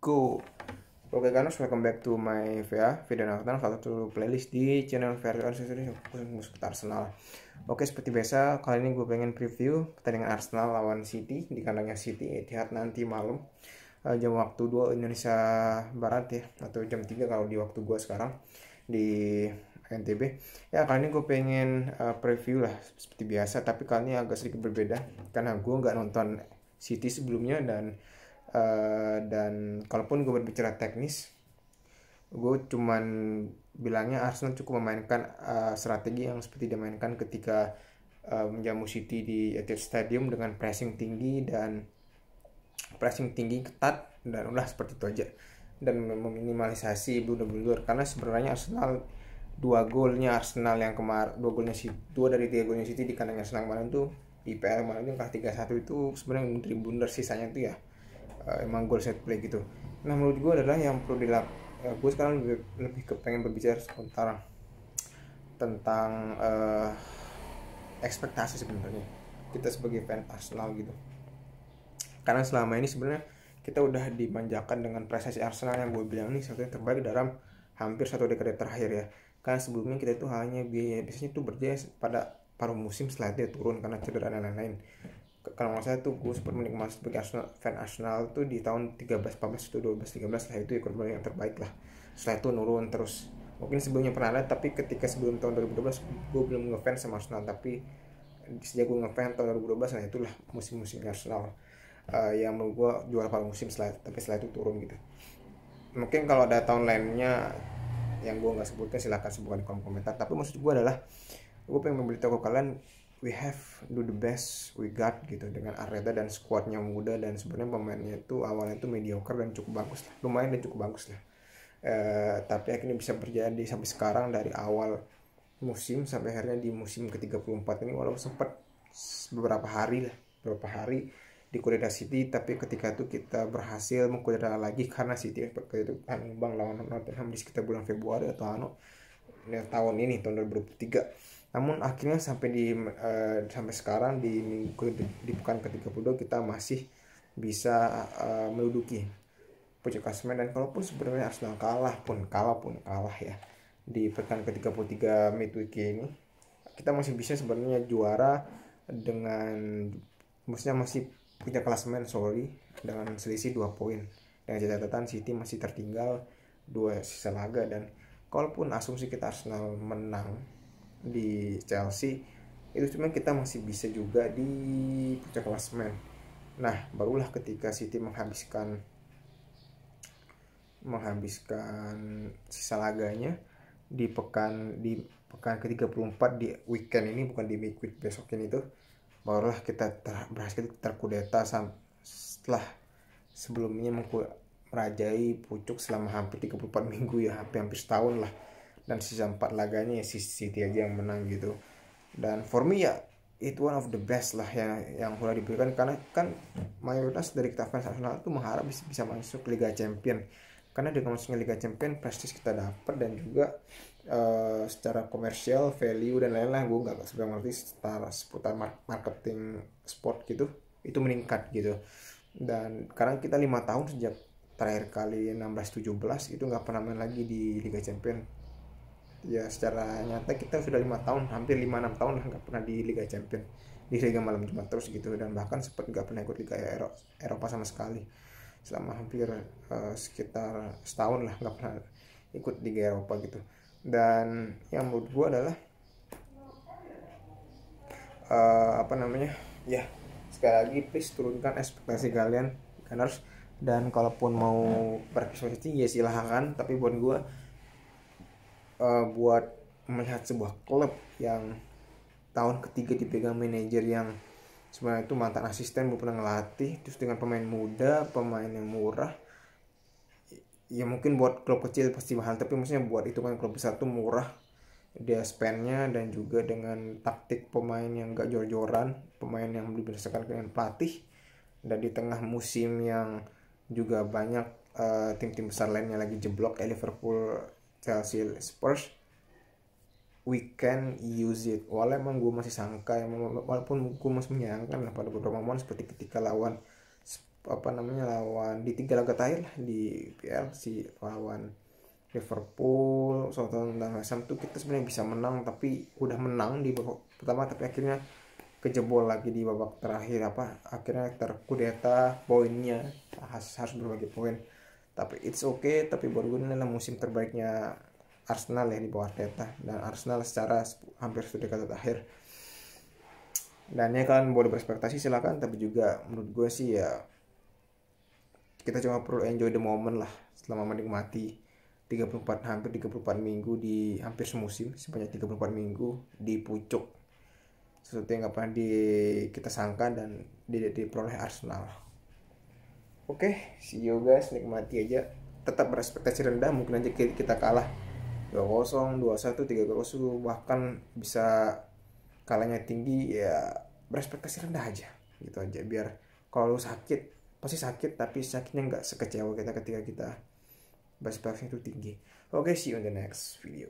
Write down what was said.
go. Oke guys, welcome back to my video Arsenal, salah satu playlist di channel Verdi seputar Arsenal. Oke, seperti biasa kali ini gue pengen preview pertandingan Arsenal lawan City di kandangnya City Etihad nanti malam, jam waktu 2 Indonesia Barat ya, atau jam 3 kalau di waktu gue sekarang di NTB. Ya, kali ini gue pengen preview lah seperti biasa, tapi kali ini agak sedikit berbeda karena gue nggak nonton City sebelumnya, dan kalaupun gue berbicara teknis, gue cuman bilangnya Arsenal cukup memainkan strategi yang seperti dimainkan ketika menjamu City di Etihad Stadium dengan pressing tinggi ketat, dan udah seperti itu aja, dan meminimalisasi blunder-blunder. Karena sebenarnya Arsenal dua dari tiga golnya City di kandangnya Arsenal kemarin tuh di PL kemarin itu kalah 3-1 itu sebenarnya blunder, sisanya tuh ya emang goal set play gitu. Nah, menurut gue adalah yang perlu dilakukan, gue sekarang lebih pengen berbicara tentang ekspektasi sebenarnya kita sebagai fan Arsenal gitu. Karena selama ini sebenarnya kita udah dimanjakan dengan prestasi Arsenal yang gue bilang ini satu yang terbaik dalam hampir satu dekade terakhir ya. Karena sebelumnya kita itu hanya biasanya itu berjaya pada paruh musim, setelah dia turun karena cedera dan lain-lain. Kalau nggak salah tuh gue sempat menikmati sebagai fan Arsenal tuh di tahun 13-14 itu 12-13 lah, itu ikut yang terbaik lah. Setelah itu nurun terus. Mungkin sebelumnya pernah ada, tapi ketika sebelum tahun 2012 gue belum ngefans sama Arsenal, tapi sejak gue ngefans tahun 2012, nah itulah musim-musim Arsenal yang menurut gue juara paling musim, tapi setelah itu turun gitu. Mungkin kalau ada tahun lainnya yang gue nggak sebutkan silahkan sebutkan di kolom komentar, tapi maksud gue adalah gue pengen memberitahu kalian we have do the best we got gitu, dengan Arteta dan squadnya muda, dan sebenarnya pemainnya itu awalnya itu mediocre dan cukup bagus lah, lumayan dan cukup bagus lah, tapi akhirnya bisa berjadi sampai sekarang dari awal musim sampai akhirnya di musim ke-34 ini, walaupun sempat beberapa hari di kudeta City, tapi ketika itu kita berhasil mengkudeta lagi karena City itu imbang lawan Nottingham di sekitar bulan Februari atau tahun ini, tahun 2023. Namun akhirnya sampai sekarang di pekan ke-32 kita masih bisa menduduki puncak klasemen, dan kalaupun sebenarnya Arsenal kalah ya di pekan ke-33 midweek ini, kita masih bisa sebenarnya juara dengan maksudnya masih punya klasemen dengan selisih 2 poin, dengan catatan City masih tertinggal 2 sisa laga. Dan kalaupun asumsi kita Arsenal menang di Chelsea, itu cuma kita masih bisa juga di puncak klasemen. Nah, barulah ketika City menghabiskan sisa laganya di pekan ke-34 di weekend ini, bukan di midweek besok ini, tuh barulah kita berhasil terkudeta setelah sebelumnya merajai pucuk selama hampir 34 minggu ya, hampir setahun lah, dan sisa 4 laganya ya City aja yang menang gitu. Dan for me ya itu one of the best lah yang sudah diberikan, karena kan mayoritas dari kita fans Arsenal itu mengharap bisa masuk Liga Champion, karena dengan masuknya Liga Champion prestis kita dapat, dan juga secara komersial value dan lain-lain, gue nggak sebenarnya ngerti seputar marketing sport gitu, itu meningkat gitu. Dan karena kita 5 tahun sejak terakhir kali 16-17 itu nggak pernah main lagi di Liga Champion ya, secara nyata kita sudah 5 tahun, hampir 5-6 tahun lah nggak pernah di Liga Champion, di Liga Malam Jumat terus gitu, dan bahkan sempat nggak pernah ikut Liga Eropa sama sekali selama hampir sekitar setahun lah, nggak pernah ikut Liga Eropa gitu. Dan yang menurut gue adalah ya sekali lagi please turunkan ekspektasi kalian Gunners, dan kalaupun mau berekspektasi ya silahkan, tapi buat gue buat melihat sebuah klub yang tahun ketiga dipegang manajer yang sebenarnya itu mantan asisten, belum pernah ngelatih, terus dengan pemain muda, pemain yang murah, ya mungkin buat klub kecil pasti mahal, tapi maksudnya buat itu kan klub besar tuh murah dia spendnya, dan juga dengan taktik pemain yang gak jor-joran, pemain yang berdasarkan dengan pelatih, dan di tengah musim yang juga banyak tim-tim besar lainnya lagi jeblok kayak Liverpool, Chelsea, Spurs, we can use it. Walaupun emang gue masih sangka, walaupun gue masih menyayangkan lah pada beberapa momen seperti ketika lawan apa namanya lawan di 3 laga terakhir lah di PL si lawan Liverpool, Southampton dan West Ham tuh kita sebenarnya bisa menang, tapi udah menang di babak pertama tapi akhirnya kejebol lagi di babak terakhir, apa akhirnya terkudeta poinnya, harus berbagi poin. Tapi it's okay, tapi baru ini adalah musim terbaiknya Arsenal ya di bawah Arteta, dan Arsenal secara hampir sudah dekade terakhir. Dan ya kan boleh berespektasi silakan, tapi juga menurut gue sih ya kita cuma perlu enjoy the moment lah selama menikmati 34 hampir 34 minggu di hampir semusim, sebanyak 34 minggu di pucuk, sesuatu yang gak pernah kita sangka dan diperoleh Arsenal. Oke, see you guys, nikmati aja, tetap berespektasi rendah, mungkin aja kita kalah 2-0, 2-1, 3-0, bahkan bisa kalahnya tinggi, ya berespektasi rendah aja gitu aja, biar kalau lu sakit pasti sakit, tapi sakitnya nggak sekecewa kita ketika kita berespektasi itu tinggi. Oke, see you in the next video.